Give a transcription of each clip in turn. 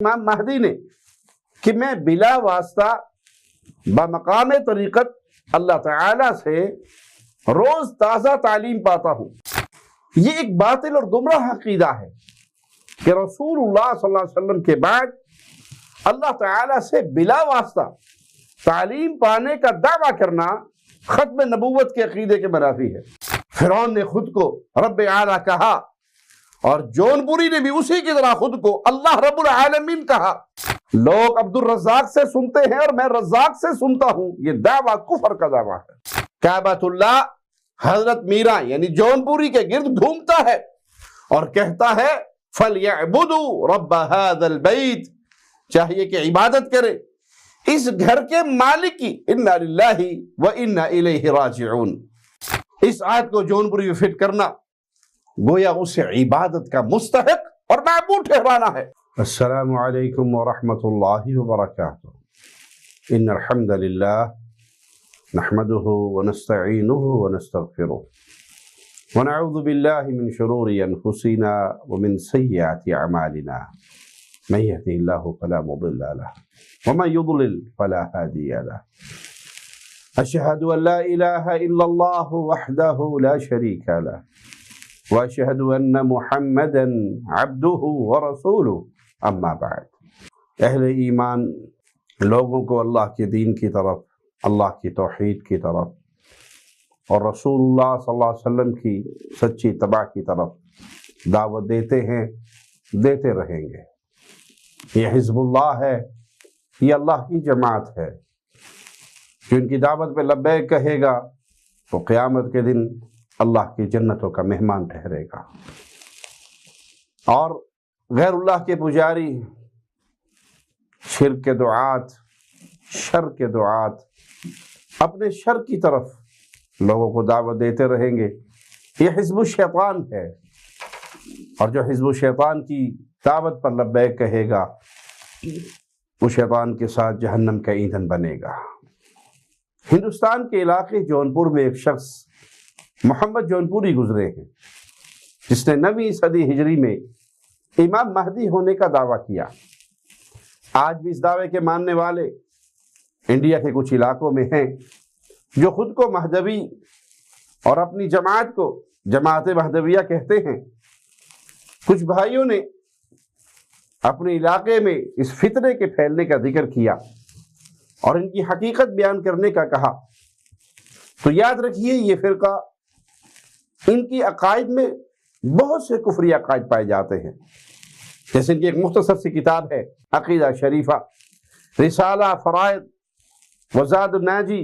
امام مہدی نے کہ میں بلا واسطہ بمقام طریقت اللہ تعالی سے روز تازہ تعلیم پاتا ہوں۔ یہ ایک باطل اور گمراہ عقیدہ ہے کہ رسول اللہ صلی اللہ علیہ وسلم کے بعد اللہ تعالی سے بلا واسطہ تعلیم پانے کا دعویٰ کرنا ختم نبوت کے عقیدے کے منافی ہے۔ فرعون نے خود کو رب اعلیٰ کہا اور جون پوری نے بھی اسی کی طرح خود کو اللہ رب العالمین کہا۔ لوگ عبد الرزاق سے سنتے ہیں اور میں رزاق سے سنتا ہوں، یہ دعویٰ کفر کا دعویٰ ہے۔ کعبۃ اللہ حضرت میرا یعنی جون پوری کے گرد گھومتا ہے اور کہتا ہے فَلْيَعْبُدُوا رَبَّ هَذَا الْبَيْتِ، چاہیے کہ عبادت کرے اس گھر کے مالک کی، اِنَّا لِلَّهِ وَإِنَّا إِلَيْهِ رَاجِعُونَ۔ اس آیت کو جون پوری میں فٹ کرنا گویا اسے عبادت کا مستحق اور معبود ٹھہرانا ہے۔ السلام علیکم ورحمۃ اللہ وبرکاتہ۔ ان الحمد للہ نحمده ونستعینه ونستغفره ونعوذ باللہ من شرور انفسنا ومن سیئات اعمالنا من يهده الله فلا مضل له ومن يضلل فلا هادي له۔ اشهد ان لا اله الا الله وحده لا شريك له واشهد ان محمدا عبده ورسوله، اما بعد۔ اہل ایمان لوگوں کو اللہ کے دین کی طرف، اللہ کی توحید کی طرف اور رسول اللہ صلی اللہ علیہ وسلم کی سچی اتباع کی طرف دعوت دیتے ہیں، دیتے رہیں گے۔ یہ حزب اللہ ہے، یہ اللہ کی جماعت ہے۔ جو ان کی دعوت پہ لبیک کہے گا تو قیامت کے دن اللہ کی جنتوں کا مہمان ٹھہرے گا۔ اور غیر اللہ کے پجاری، شرک کے دعات، شر کے دعات اپنے شر کی طرف لوگوں کو دعوت دیتے رہیں گے۔ یہ حزب الشیطان ہے، اور جو حزب الشیطان کی دعوت پر لبیک کہے گا وہ شیطان کے ساتھ جہنم کا ایندھن بنے گا۔ ہندوستان کے علاقے جونپور میں ایک شخص محمد جون پوری گزرے ہیں، جس نے 9ویں صدی ہجری میں امام مہدی ہونے کا دعویٰ کیا۔ آج بھی اس دعوے کے ماننے والے انڈیا کے کچھ علاقوں میں ہیں جو خود کو مہدوی اور اپنی جماعت کو جماعت مہدویہ کہتے ہیں۔ کچھ بھائیوں نے اپنے علاقے میں اس فتنے کے پھیلنے کا ذکر کیا اور ان کی حقیقت بیان کرنے کا کہا، تو یاد رکھیے یہ فرقہ، ان کی عقائد میں بہت سے کفری عقائد پائے جاتے ہیں۔ جیسے ان کی ایک مختصر سی کتاب ہے عقیدہ شریفہ، رسالہ فرائض وزاد الناجی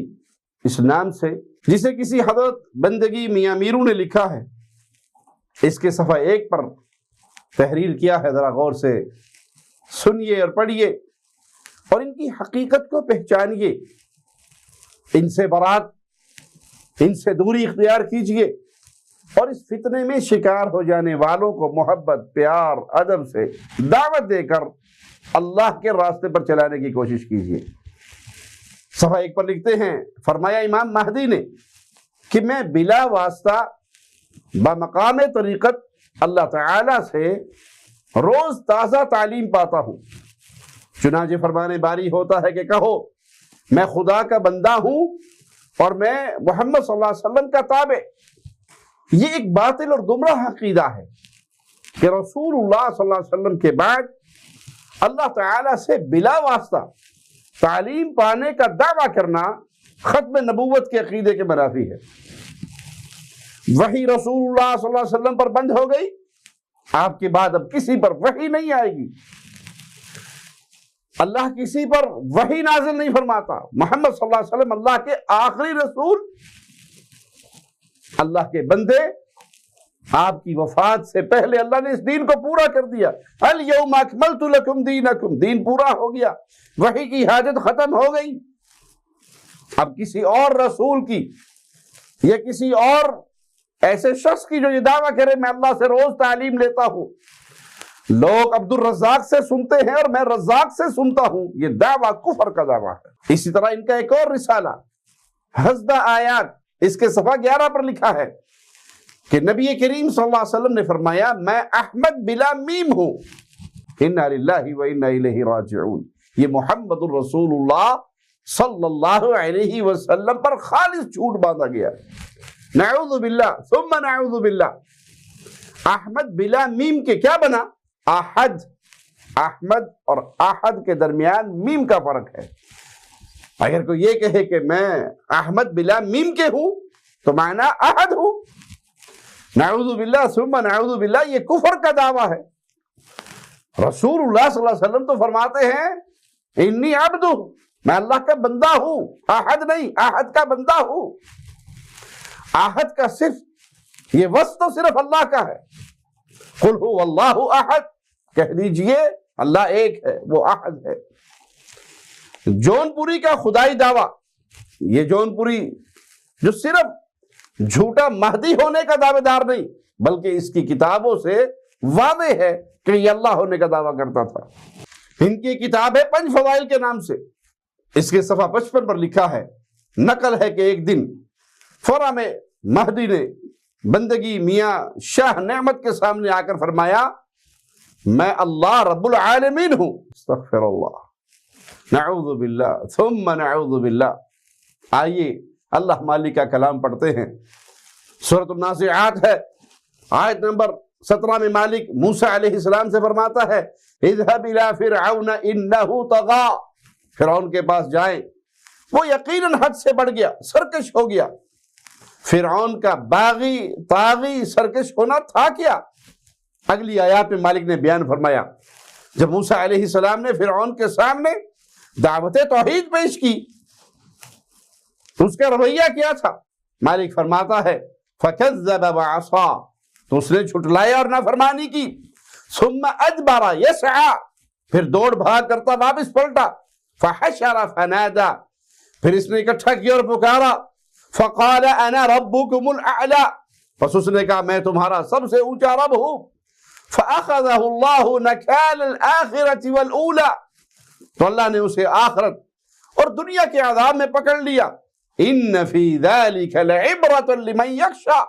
اس نام سے، جسے کسی حضرت بندگی میاں میرو نے لکھا ہے۔ اس کے صفحہ 1 پر تحریر کیا ہے، ذرا غور سے سنیے اور پڑھیے اور ان کی حقیقت کو پہچانیے، ان سے برات، ان سے دوری اختیار کیجئے اور اس فتنے میں شکار ہو جانے والوں کو محبت، پیار، ادب سے دعوت دے کر اللہ کے راستے پر چلانے کی کوشش کیجئے۔ صفحہ 1 پر لکھتے ہیں، فرمایا امام مہدی نے کہ میں بلا واسطہ بمقام طریقت اللہ تعالی سے روز تازہ تعلیم پاتا ہوں۔ چنانچہ فرمان باری ہوتا ہے کہ کہو میں خدا کا بندہ ہوں اور میں محمد صلی اللہ علیہ وسلم کا تابع۔ یہ ایک باطل اور گمراہ عقیدہ ہے کہ رسول اللہ صلی اللہ علیہ وسلم کے بعد اللہ تعالی سے بلا واسطہ تعلیم پانے کا دعویٰ کرنا ختم نبوت کے عقیدے کے منافی ہے۔ وحی رسول اللہ صلی اللہ علیہ وسلم پر بند ہو گئی، آپ کے بعد اب کسی پر وحی نہیں آئے گی۔ اللہ کسی پر وحی نازل نہیں فرماتا۔ محمد صلی اللہ علیہ وسلم اللہ کے آخری رسول، اللہ کے بندے، آپ کی وفات سے پہلے اللہ نے اس دین کو پورا کر دیا۔ الیوم اکملت لکم دینکم، دین پورا ہو گیا، وحی کی حاجت ختم ہو گئی۔ اب کسی اور رسول کی یا کسی اور ایسے شخص کی جو یہ دعویٰ کرے میں اللہ سے روز تعلیم لیتا ہوں، لوگ عبد الرزاق سے سنتے ہیں اور میں رزاق سے سنتا ہوں، یہ دعویٰ کفر کا دعویٰ ہے۔ اسی طرح ان کا ایک اور رسالہ حسدہ آیات، اس کے صفحہ 11 پر لکھا ہے کہ نبی کریم صلی اللہ علیہ وسلم نے فرمایا میں احمد بلا میم ہوں، انا للہ و انا الیہ راجعون، یہ محمد الرسول اللہ صلی اللہ علیہ وسلم پر خالص جھوٹ باندھا گیا، نعوذ باللہ ثم نعوذ باللہ۔ احمد بلا میم کے کیا بنا؟ احد۔ احمد اور احد کے درمیان میم کا فرق ہے۔ اگر کوئی یہ کہے کہ میں احمد بلا میم کے ہوں تو معنی احد ہوں، نعوذ باللہ ثم نعوذ باللہ، یہ کفر کا دعویٰ ہے۔ رسول اللہ صلی اللہ علیہ وسلم تو فرماتے ہیں انی عبد، میں اللہ کا بندہ ہوں، احد نہیں، احد کا بندہ ہوں۔ احد کا صرف یہ وصف تو صرف اللہ کا ہے، قل هو اللہ احد، کہہ دیجئے اللہ ایک ہے، وہ احد ہے۔ جون پوری کا خدائی دعویٰ، یہ جون پوری جو صرف جھوٹا مہدی ہونے کا دعوے دار نہیں بلکہ اس کی کتابوں سے واضح ہے کہ یہ اللہ ہونے کا دعویٰ کرتا تھا۔ ان کی کتاب ہے پنج فضائل کے نام سے، اس کے صفحہ 55 پر لکھا ہے، نقل ہے کہ ایک دن فرع میں مہدی نے بندگی میاں شاہ نعمت کے سامنے آ کر فرمایا میں اللہ رب العالمین ہوں، استغفر اللہ، نعوذ باللہ ثم نعوذ باللہ۔ آئیے اللہ مالک کا کلام پڑھتے ہیں، سورۃ النازعات ہے، آیت نمبر 17 میں مالک موسیٰ علیہ السلام سے فرماتا ہے اذهب الى فرعون انه طغى، فرعون کے پاس جائیں، وہ یقیناً حد سے بڑھ گیا، سرکش ہو گیا۔ فرعون کا باغی طاغی سرکش ہونا تھا کیا؟ اگلی آیات میں مالک نے بیان فرمایا، جب موسیٰ علیہ السلام نے فرعون کے سامنے دعوت توحید پیش کی، اس کا رویہ کیا تھا؟ مالک فرماتا ہے فَكَذَّبَ وَعَصَىٰ، تو اس نے جھٹلایا اور نافرمانی کی، ثُمَّ أَدْبَرَ يَسْعَىٰ، پھر دوڑ بھاگ کرتا واپس پلٹا، فَحَشَرَ فَنَادَىٰ، پھر اس نے اکٹھا کیا اور پکارا، فَقَالَ أَنَا رَبُّكُمُ الْأَعْلَىٰ، پس اس نے کہا میں تمہارا سب سے اونچا رب ہوں۔ فَأَخَذَهُ اللَّهُ نَكَالَ الْآخِرَةِ وَالْأُولَىٰ، تو اللہ نے اسے آخرت اور دنیا کے عذاب میں پکڑ لیا۔ إِنَّ فِي ذَلِكَ لَعِبْرَةً لِمَن يَخْشَىٰ،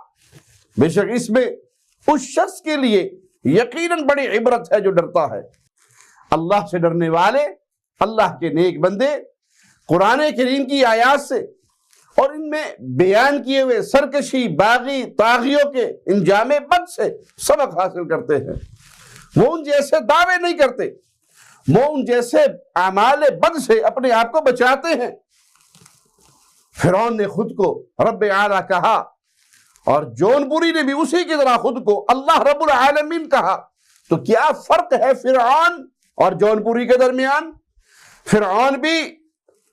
بے شک اس میں اس شخص کے لیے یقیناً بڑی عبرت ہے جو ڈرتا ہے۔ اللہ سے ڈرنے والے، اللہ کے نیک بندے قرآن کریم کی آیات سے اور ان میں بیان کیے ہوئے سرکشی باغی طاغیوں کے انجام بد سے سبق حاصل کرتے ہیں۔ وہ ان جیسے دعوے نہیں کرتے، وہ ان جیسے اعمال بد سے اپنے آپ کو بچاتے ہیں۔ فرعون نے خود کو رب اعلیٰ کہا اور جون پوری نے بھی اسی کی طرح خود کو اللہ رب العالمین کہا، تو کیا فرق ہے فرعون اور جون پوری کے درمیان؟ فرعون بھی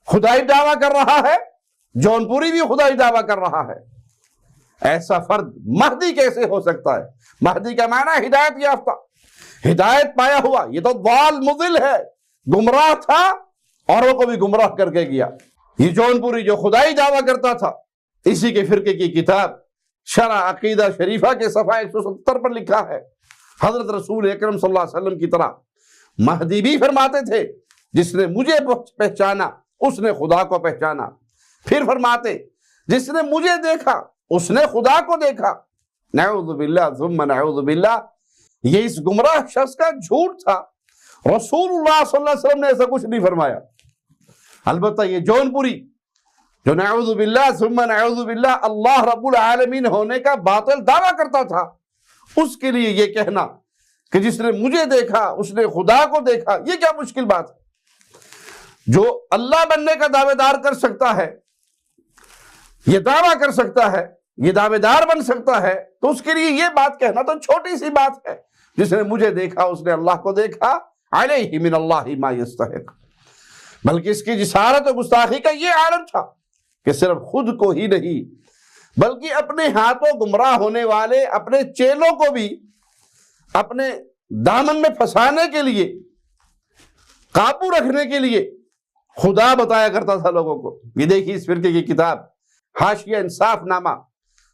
خدائی دعویٰ کر رہا ہے، جون پوری بھی خدائی دعویٰ کر رہا ہے۔ ایسا فرد مہدی کیسے ہو سکتا ہے؟ مہدی کا معنی ہدایت یافتہ، ہدایت پایا ہوا، یہ تو ضال مضل ہے، گمراہ تھا اوروں کو بھی گمراہ کر کے گیا۔ یہ جون پوری جو خدائی دعویٰ کرتا تھا، اسی کے فرقے کی کتاب شرح عقیدہ شریفہ کے صفحہ 170 پر لکھا ہے، حضرت رسول اکرم صلی اللہ علیہ وسلم کی طرح مہدی بھی فرماتے تھے جس نے مجھے پہچانا اس نے خدا کو پہچانا، پھر فرماتے جس نے مجھے دیکھا اس نے خدا کو دیکھا۔ نعوذ باللہ ثم نعوذ باللہ، یہ اس گمراہ شخص کا جھوٹ تھا۔ رسول اللہ صلی اللہ علیہ وسلم نے ایسا کچھ نہیں فرمایا۔ البتہ یہ جون پوری جو نعوذ باللہ ثم نعوذ باللہ اللہ رب العالمین ہونے کا باطل دعویٰ کرتا تھا، اس کے لیے یہ کہنا کہ جس نے مجھے دیکھا اس نے خدا کو دیکھا، یہ کیا مشکل بات ہے؟ جو اللہ بننے کا دعوے دار کر سکتا ہے، یہ دعویٰ کر سکتا ہے، یہ دعوے دار بن سکتا ہے، تو اس کے لیے یہ بات کہنا تو چھوٹی سی بات ہے، جس نے مجھے دیکھا اس نے اللہ کو دیکھا، علیہ من اللہ ما یستحق۔ بلکہ اس کی جسارت و گستاخی کا یہ عالم تھا کہ صرف خود کو ہی نہیں بلکہ اپنے ہاتھوں گمراہ ہونے والے اپنے چیلوں کو بھی اپنے دامن میں پھنسانے کے لیے، قابو رکھنے کے لیے خدا بتایا کرتا تھا لوگوں کو۔ یہ دیکھیے اس فرقے کی کتاب حاشیہ انصاف نامہ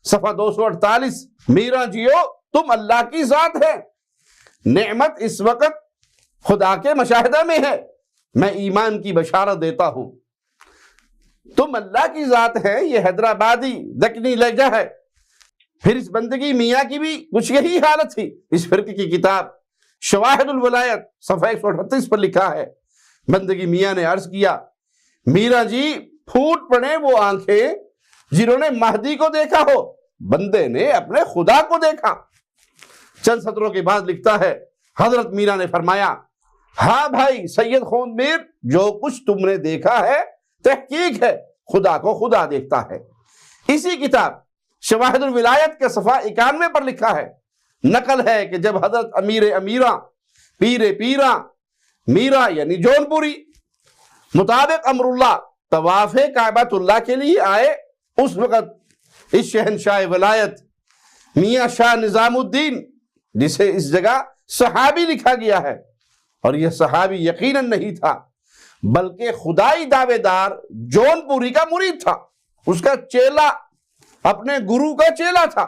صفحہ 248، میرا جیو تم اللہ کی ذات ہے، نعمت اس وقت خدا کے مشاہدہ میں ہے، میں ایمان کی بشارت دیتا ہوں۔ تم اللہ کی ذات ہے، یہ حیدرآبادی دکنی لہجہ ہے۔ پھر اس بندگی میاں کی بھی کچھ یہی حالت تھی۔ اس فرقے کی کتاب شواہد الولایت صفحہ 138 پر لکھا ہے، بندگی میاں نے عرض کیا، میرا جی پھوٹ پڑے وہ آنکھیں جنہوں نے مہدی کو دیکھا ہو، بندے نے اپنے خدا کو دیکھا۔ چند سطروں کے بعد لکھتا ہے، حضرت میرا نے فرمایا، ہاں بھائی سید خوند میر، جو کچھ تم نے دیکھا ہے تحقیق ہے، خدا کو خدا دیکھتا ہے۔ اسی کتاب شواہد الولایت کے صفحہ 91 پر لکھا ہے، نقل ہے کہ جب حضرت امیر امیراں پیر پیراں میرا یعنی جون پوری مطابق امر اللہ طواف کعبۃ اللہ کے لیے آئے، اس وقت اس شہنشاہ ولایت میاں شاہ نظام الدین، جسے اس جگہ صحابی لکھا گیا ہے، اور یہ صحابی یقیناً نہیں تھا بلکہ خدائی دعوے دار جون پوری کا مرید تھا، اس کا چیلا، اپنے گرو کا چیلا تھا۔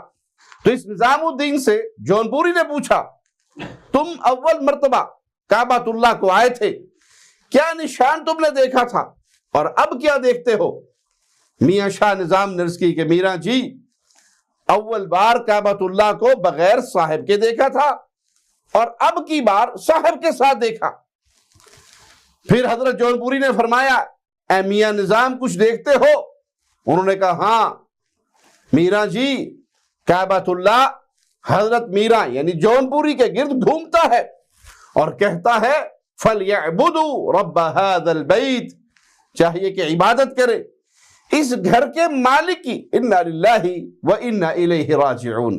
تو اس نظام الدین سے جون پوری نے پوچھا، تم اول مرتبہ کعبۃ اللہ کو آئے تھے، کیا نشان تم نے دیکھا تھا اور اب کیا دیکھتے ہو؟ میاں شاہ نظام نے عرض کی کہ میرا جی اول بار کعبۃ اللہ کو بغیر صاحب کے دیکھا تھا اور اب کی بار صاحب کے ساتھ دیکھا۔ پھر حضرت جون پوری نے فرمایا، اے میاں نظام کچھ دیکھتے ہو؟ انہوں نے کہا ہاں میرا جی، کعبۃ اللہ حضرت میرا یعنی جون پوری کے گرد گھومتا ہے اور کہتا ہے فَلْيَعْبُدُوا رَبَّ هَذَا الْبَيْتِ، چاہیے کہ عبادت کرے اس گھر کے مالک کی، اِنَّا لِلَّهِ وَإِنَّا إِلَيْهِ رَاجِعُونَ،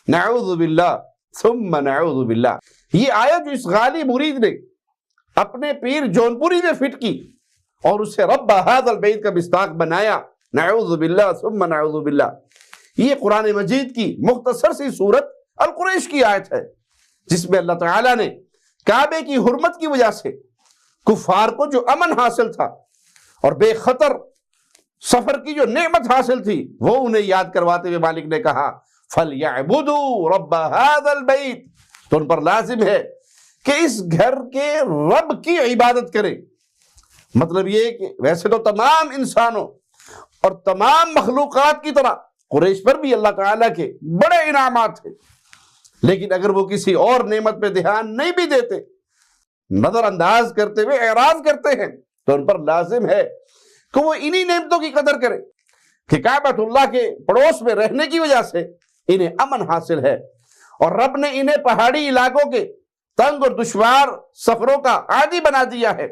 نعوذ باللہ ثم نعوذ باللہ۔ یہ آیت جو اس غالی مرید نے اپنے پیر جون پوری میں فٹ کی اور اسے رب هذا البیت کا مصداق بنایا، نعوذ باللہ ثم نعوذ باللہ، یہ قرآن مجید کی مختصر سی سورت القریش کی آیت ہے، جس میں اللہ تعالیٰ نے کعبے کی حرمت کی وجہ سے کفار کو جو امن حاصل تھا اور بے خطر سفر کی جو نعمت حاصل تھی وہ انہیں یاد کرواتے ہوئے مالک نے کہا فَلْيَعْبُدُوا رَبَّ هَذَا الْبَيْتِ، تو ان پر لازم ہے کہ اس گھر کے رب کی عبادت کریں۔ مطلب یہ کہ ویسے تو تمام انسانوں اور تمام مخلوقات کی طرح قریش پر بھی اللہ تعالیٰ کے بڑے انعامات تھے، لیکن اگر وہ کسی اور نعمت پہ دھیان نہیں بھی دیتے، نظر انداز کرتے ہوئے اعراض کرتے ہیں، تو ان پر لازم ہے کہ وہ انہی نعمتوں کی قدر کریں کہ کعبۃ اللہ کے پڑوس میں رہنے کی وجہ سے انہیں امن حاصل ہے، اور رب نے انہیں پہاڑی علاقوں کے تنگ اور دشوار سفروں کا عادی بنا دیا ہے،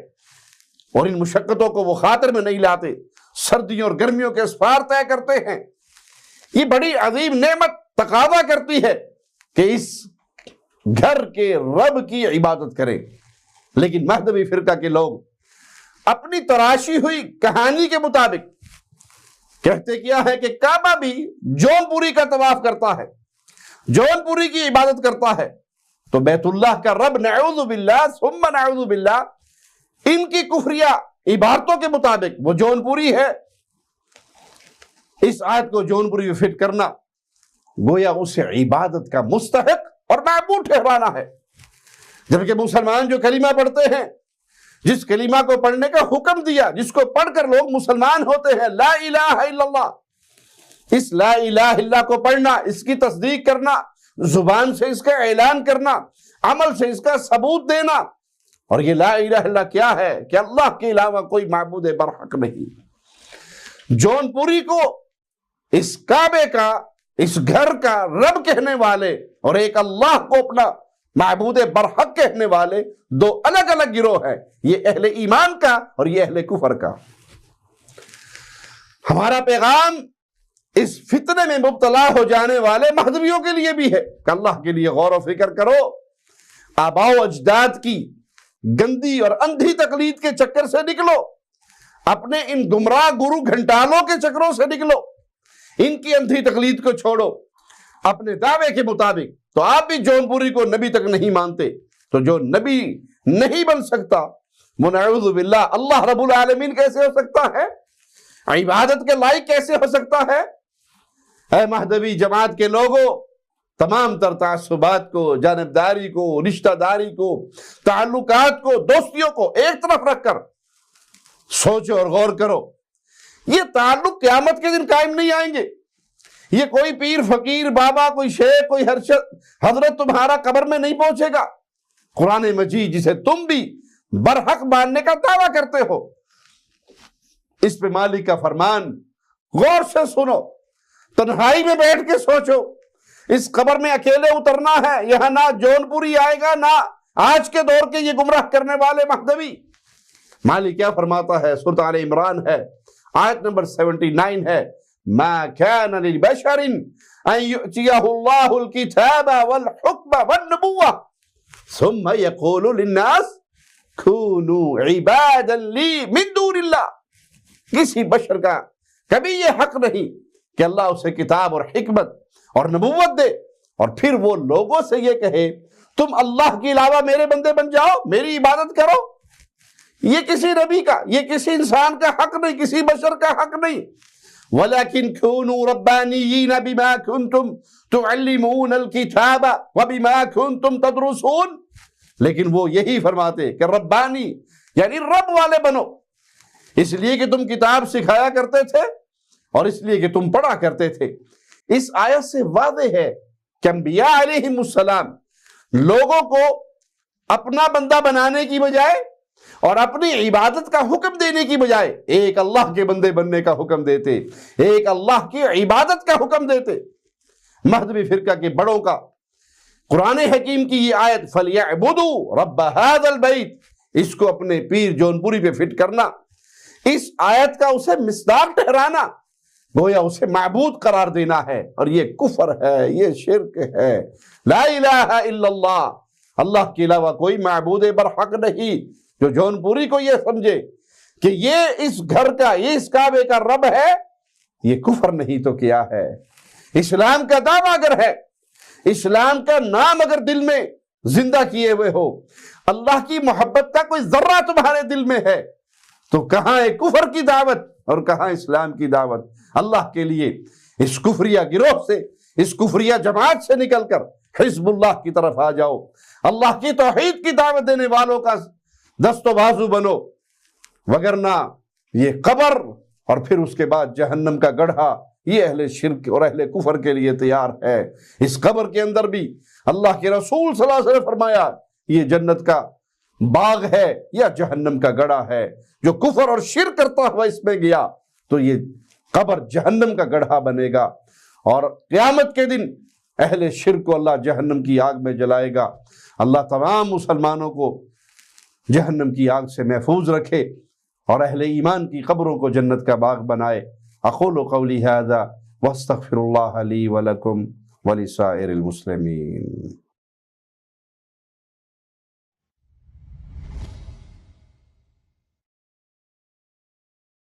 اور ان مشقتوں کو وہ خاطر میں نہیں لاتے، سردیوں اور گرمیوں کے اسفار طے کرتے ہیں۔ یہ بڑی عظیم نعمت تقاضا کرتی ہے کہ اس گھر کے رب کی عبادت کریں، لیکن مہدوی فرقہ کے لوگ اپنی تراشی ہوئی کہانی کے مطابق کہتے کیا ہے کہ کعبہ بھی جون پوری کا طواف کرتا ہے، جون پوری کی عبادت کرتا ہے، تو بیت اللہ کا رب نعوذ باللہ ثم نعوذ باللہ ان کی کفریہ عبارتوں کے مطابق وہ جون پوری ہے۔ اس آیت کو جون پوری میں فٹ کرنا گویا اسے عبادت کا مستحق اور معبود ٹھہرانا ہے، جبکہ مسلمان جو کلمہ پڑھتے ہیں، جس کلمہ کو پڑھنے کا حکم دیا، جس کو پڑھ کر لوگ مسلمان ہوتے ہیں، لا الہ الا اللہ، اس لا الہ الا کو پڑھنا، اس کی تصدیق کرنا، زبان سے اس کا اعلان کرنا، عمل سے اس کا ثبوت دینا، اور یہ لا الہ الا کیا ہے کہ اللہ کے علاوہ کوئی معبود برحق نہیں۔ جون پوری کو اس کعبے کا، اس گھر کا رب کہنے والے اور ایک اللہ کو اپنا معبود برحق کہنے والے دو الگ الگ گروہ ہیں، یہ اہل ایمان کا اور یہ اہل کفر کا۔ ہمارا پیغام اس فتنے میں مبتلا ہو جانے والے مہدویوں کے لیے بھی ہے کہ اللہ کے لیے غور و فکر کرو، آباء و اجداد کی گندی اور اندھی تقلید کے چکر سے نکلو، اپنے ان گمراہ گرو گھنٹالوں کے چکروں سے نکلو، ان کی اندھی تقلید کو چھوڑو اپنے دعوے کے مطابق۔ تو آپ بھی جون پوری کو نبی تک نہیں مانتے، تو جو نبی نہیں بن سکتا وہ نعوذ باللہ اللہ رب العالمین کیسے ہو سکتا ہے؟ عبادت کے لائق کیسے ہو سکتا ہے؟ اے مہدوی جماعت کے لوگوں، تمام تر تعصبات کو، جانبداری کو، رشتہ داری کو، تعلقات کو، دوستیوں کو ایک طرف رکھ کر سوچو اور غور کرو، یہ تعلق قیامت کے دن قائم نہیں آئیں گے۔ یہ کوئی پیر فقیر بابا، کوئی شیخ، کوئی حضرت تمہارا قبر میں نہیں پہنچے گا، قرآن مجید جسے تم بھی برحق ماننے کا دعویٰ کرتے ہو، اس پہ مالک کا فرمان غور سے سنو، تنہائی میں بیٹھ کے سوچو۔ اس قبر میں اکیلے اترنا ہے، یہاں نہ جون پوری آئے گا نہ آج کے دور کے یہ گمراہ کرنے والے مہدوی۔ مالک کیا فرماتا ہے؟ سورۃ آل عمران ہے، آیت نمبر 79 ہے، ما كان للبشر ان يؤتيه الله الكتاب والحكم والنبوة ثم يقول للناس كونوا عبادا لي من دون الله۔ کسی بشر کا کبھی یہ حق نہیں کہ اللہ اسے کتاب اور حکمت اور نبوت دے اور پھر وہ لوگوں سے یہ کہے تم اللہ کے علاوہ میرے بندے بن جاؤ، میری عبادت کرو۔ یہ کسی نبی کا، یہ کسی انسان کا حق نہیں، کسی بشر کا حق نہیں۔ وَلَكِنْ كُونُوا رَبَّانِيِّينَ بِمَا كُنْتُمْ تُعَلِّمُونَ الْكِتَابَ وَبِمَا كُنْتُمْ تَدْرُسُونَ، لیکن وہ یہی فرماتے کہ ربانی یعنی رب والے بنو، اس لیے کہ تم کتاب سکھایا کرتے تھے اور اس لیے کہ تم پڑھا کرتے تھے۔ اس آیت سے واضح ہے کہ انبیاء علیہم السلام لوگوں کو اپنا بندہ بنانے کی بجائے اور اپنی عبادت کا حکم دینے کی بجائے ایک اللہ کے بندے بننے کا حکم دیتے، ایک اللہ کی عبادت کا حکم دیتے۔ مہدوی فرقہ کے بڑوں کا قرآن حکیم کی یہ آیت فَلْيَعْبُدُوا رَبَّ هَذَا الْبَيْتِ، اس کو اپنے پیر جون پوری پہ فٹ کرنا، اس آیت کا اسے مصداق ٹھہرانا، گویا اسے معبود قرار دینا ہے، اور یہ کفر ہے، یہ شرک ہے۔ لا الہ الا اللہ، اللہ کے علاوہ کوئی معبود برحق نہیں۔ جو جون پوری کو یہ سمجھے کہ یہ اس گھر کا، یہ اس کعبے کا رب ہے، یہ کفر نہیں تو کیا ہے؟ اسلام کا دعویٰ اگر ہے، اسلام کا نام اگر دل میں زندہ کیے ہوئے ہو، اللہ کی محبت کا کوئی ذرہ تمہارے دل میں ہے، تو کہاں ہے کفر کی دعوت اور کہاں اسلام کی دعوت؟ اللہ کے لیے اس کفریہ گروہ سے، اس کفریہ جماعت سے نکل کر حزب اللہ کی طرف آ جاؤ، اللہ کی توحید کی دعوت دینے والوں کا دست و بازو بنو، وگرنہ یہ قبر اور پھر اس کے بعد جہنم کا گڑھا یہ اہل شرک اور اہل کفر کے لیے تیار ہے۔ اس قبر کے اندر بھی اللہ کے رسول صلی اللہ علیہ وسلم نے فرمایا یہ جنت کا باغ ہے یا جہنم کا گڑھا ہے۔ جو کفر اور شرک کرتا ہوا اس میں گیا تو یہ قبر جہنم کا گڑھا بنے گا، اور قیامت کے دن اہل شرک کو اللہ جہنم کی آگ میں جلائے گا۔ اللہ تمام مسلمانوں کو جہنم کی آگ سے محفوظ رکھے اور اہل ایمان کی قبروں کو جنت کا باغ بنائے۔ اقول قولی ھذا واستغفر اللہ لی ولکم ولسائر المسلمین۔